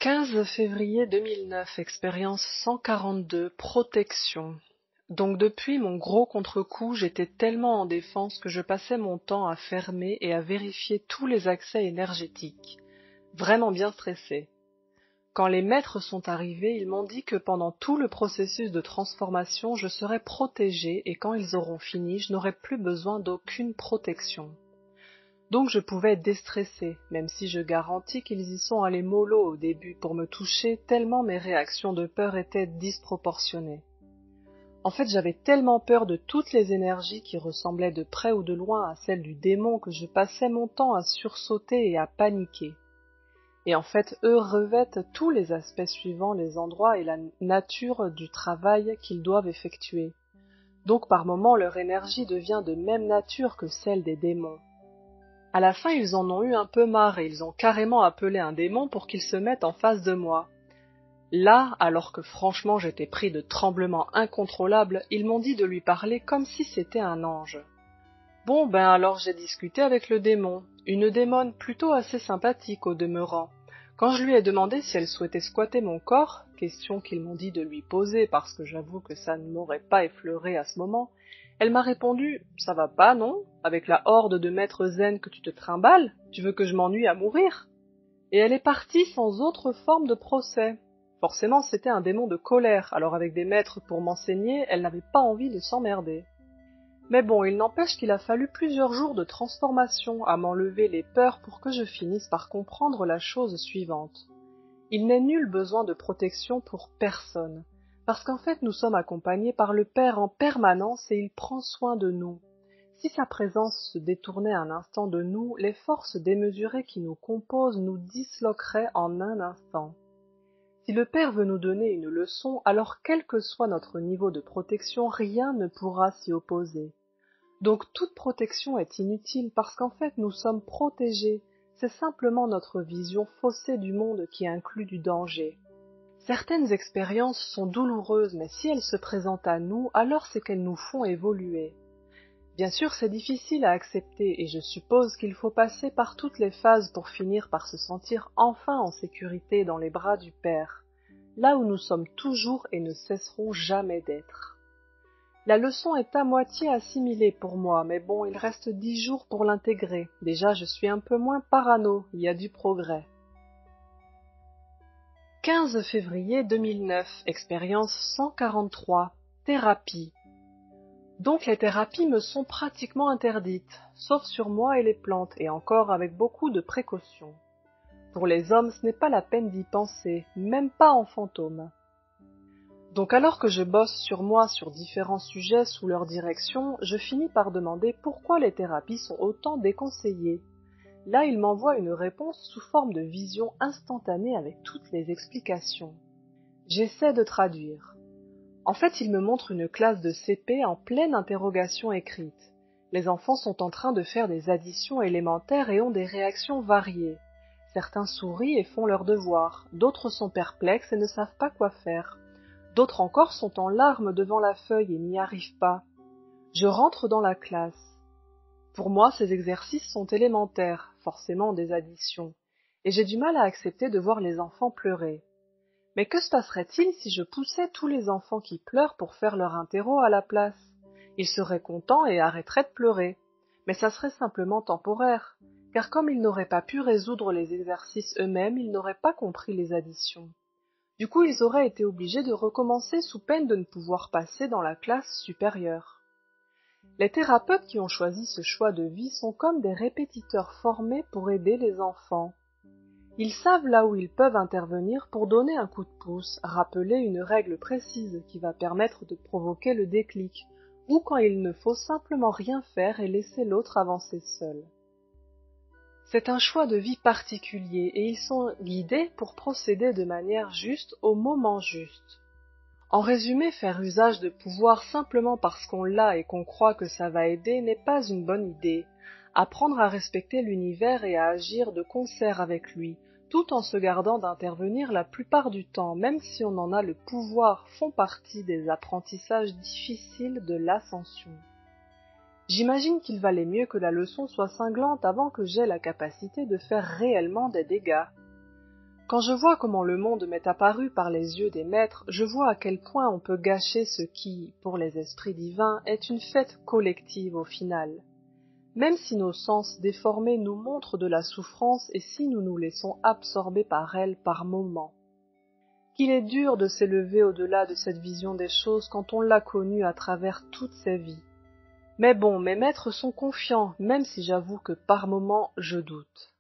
15 février 2009, expérience 142, protection. Donc depuis mon gros contre-coup, j'étais tellement en défense que je passais mon temps à fermer et à vérifier tous les accès énergétiques. Vraiment bien stressé. Quand les maîtres sont arrivés, ils m'ont dit que pendant tout le processus de transformation, je serais protégée et quand ils auront fini, je n'aurai plus besoin d'aucune protection. Donc je pouvais déstresser, même si je garantis qu'ils y sont allés mollo au début pour me toucher tellement mes réactions de peur étaient disproportionnées. En fait, j'avais tellement peur de toutes les énergies qui ressemblaient de près ou de loin à celles du démon que je passais mon temps à sursauter et à paniquer. Et en fait, eux revêtent tous les aspects suivant les endroits et la nature du travail qu'ils doivent effectuer. Donc par moments, leur énergie devient de même nature que celle des démons. À la fin, ils en ont eu un peu marre et ils ont carrément appelé un démon pour qu'il se mette en face de moi. Là, alors que franchement j'étais pris de tremblements incontrôlables, ils m'ont dit de lui parler comme si c'était un ange. Bon, ben alors j'ai discuté avec le démon, une démone plutôt assez sympathique au demeurant. Quand je lui ai demandé si elle souhaitait squatter mon corps, question qu'ils m'ont dit de lui poser parce que j'avoue que ça ne m'aurait pas effleuré à ce moment, elle m'a répondu « Ça va pas, non? Avec la horde de maîtres zen que tu te trimbales, tu veux que je m'ennuie à mourir ?» Et elle est partie sans autre forme de procès. Forcément, c'était un démon de colère, alors avec des maîtres pour m'enseigner, elle n'avait pas envie de s'emmerder. Mais bon, il n'empêche qu'il a fallu plusieurs jours de transformation à m'enlever les peurs pour que je finisse par comprendre la chose suivante. Il n'est nul besoin de protection pour personne, parce qu'en fait nous sommes accompagnés par le Père en permanence et il prend soin de nous. Si sa présence se détournait un instant de nous, les forces démesurées qui nous composent nous disloqueraient en un instant. Si le Père veut nous donner une leçon, alors quel que soit notre niveau de protection, rien ne pourra s'y opposer. Donc toute protection est inutile parce qu'en fait nous sommes protégés, c'est simplement notre vision faussée du monde qui inclut du danger. Certaines expériences sont douloureuses, mais si elles se présentent à nous, alors c'est qu'elles nous font évoluer. Bien sûr, c'est difficile à accepter et je suppose qu'il faut passer par toutes les phases pour finir par se sentir enfin en sécurité dans les bras du Père, là où nous sommes toujours et ne cesserons jamais d'être. La leçon est à moitié assimilée pour moi, mais bon, il reste 10 jours pour l'intégrer. Déjà, je suis un peu moins parano, il y a du progrès. 15 février 2009, expérience 143, thérapie. Donc les thérapies me sont pratiquement interdites, sauf sur moi et les plantes, et encore avec beaucoup de précautions. Pour les hommes, ce n'est pas la peine d'y penser, même pas en fantôme. Donc alors que je bosse sur moi sur différents sujets sous leur direction, je finis par demander pourquoi les thérapies sont autant déconseillées. Là, ils m'envoient une réponse sous forme de vision instantanée avec toutes les explications. J'essaie de traduire. En fait, ils me montrent une classe de CP en pleine interrogation écrite. Les enfants sont en train de faire des additions élémentaires et ont des réactions variées. Certains sourient et font leurs devoirs, d'autres sont perplexes et ne savent pas quoi faire. D'autres encore sont en larmes devant la feuille et n'y arrivent pas. Je rentre dans la classe. Pour moi, ces exercices sont élémentaires, forcément des additions, et j'ai du mal à accepter de voir les enfants pleurer. Mais que se passerait-il si je poussais tous les enfants qui pleurent pour faire leur interro à la place? Ils seraient contents et arrêteraient de pleurer. Mais ça serait simplement temporaire, car comme ils n'auraient pas pu résoudre les exercices eux-mêmes, ils n'auraient pas compris les additions. Du coup, ils auraient été obligés de recommencer sous peine de ne pouvoir passer dans la classe supérieure. Les thérapeutes qui ont choisi ce choix de vie sont comme des répétiteurs formés pour aider les enfants. Ils savent là où ils peuvent intervenir pour donner un coup de pouce, rappeler une règle précise qui va permettre de provoquer le déclic, ou quand il ne faut simplement rien faire et laisser l'autre avancer seul. C'est un choix de vie particulier et ils sont guidés pour procéder de manière juste au moment juste. En résumé, faire usage de pouvoir simplement parce qu'on l'a et qu'on croit que ça va aider n'est pas une bonne idée. Apprendre à respecter l'univers et à agir de concert avec lui, tout en se gardant d'intervenir la plupart du temps, même si on en a le pouvoir, font partie des apprentissages difficiles de l'ascension. J'imagine qu'il valait mieux que la leçon soit cinglante avant que j'aie la capacité de faire réellement des dégâts. Quand je vois comment le monde m'est apparu par les yeux des maîtres, je vois à quel point on peut gâcher ce qui, pour les esprits divins, est une fête collective au final. Même si nos sens déformés nous montrent de la souffrance et si nous nous laissons absorber par elle par moments. Qu'il est dur de s'élever au-delà de cette vision des choses quand on l'a connue à travers toutes ses vies. Mais bon, mes maîtres sont confiants, même si j'avoue que par moments je doute.